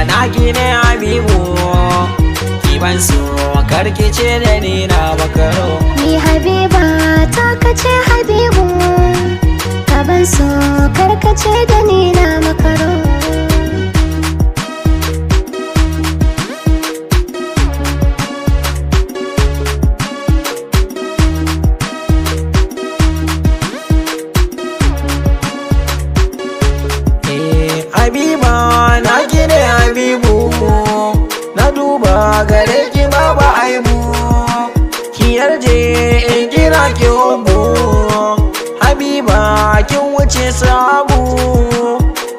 na gine Habibu, ki ban so karkice da ni na makaro. Ni Habiba ta kace Habibu, ka ban so karkace da ni na makaro. Habiba na gine Habibu, na duba gare ki babu aibu, ki yarje in kira ki ubu. Habiba kin wuce sabu,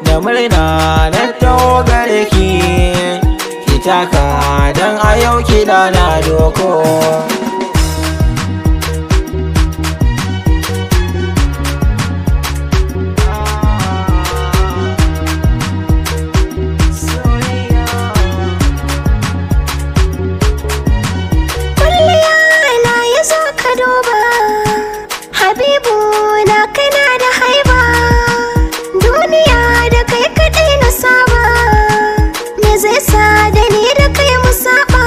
da murna na taho gare ki taka dan a yau kiɗa na doko. Habibu na kana da haiba, duniya da kai kaɗai na saba, me zai sa da ni da kai mu saba?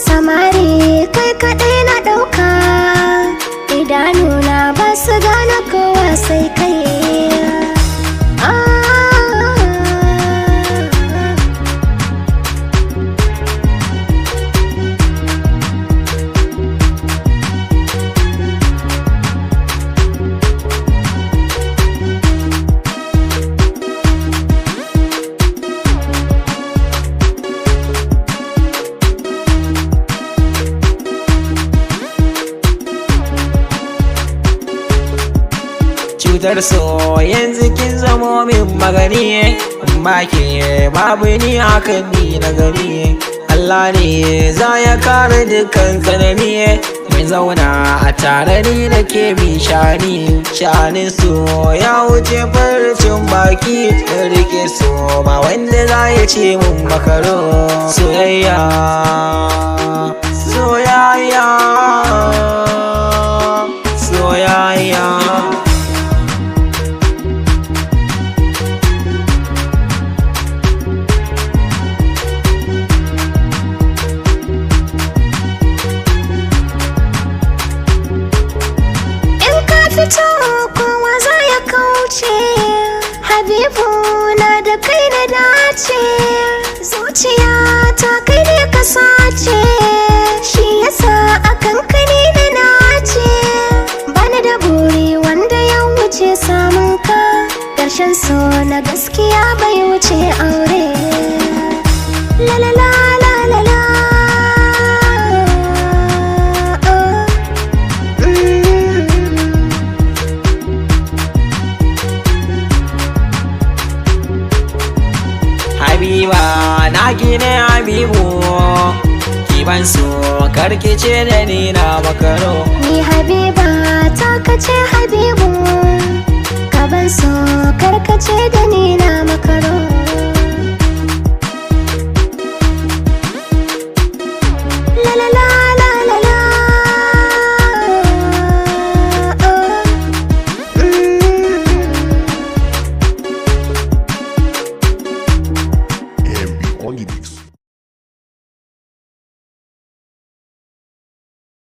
Samari kai kaɗai na ɗauka, idanuna ba su gane kowa sai kai. Cutar so yanzu kin zamo min magani, ba ke babu ni hakan ni na gani. Allah ne za ya kare dukkan tsanani, mai zauna a tare ni da ke bi shani. Shanin so ya wuce farcin baki, in rike so ba wanda za ya ce mun makaro. Soyayya soyayya soyayya. Kowa za ya kauce, Habibu na da kai na dace, zuciya ta kai ne ka sace, shi yasa akan kani na nace. Bani da buri wanda ya wuce samun ka, ƙarshen so na gaskiya bai wuce aure. La la la la la la. Habiba na gine Habibu, ki ban so karkice da ni na makaro. Ni Habiba ta kace Habibu, ka ban so karkace da ni na makaro. La la la la la la. On the mix.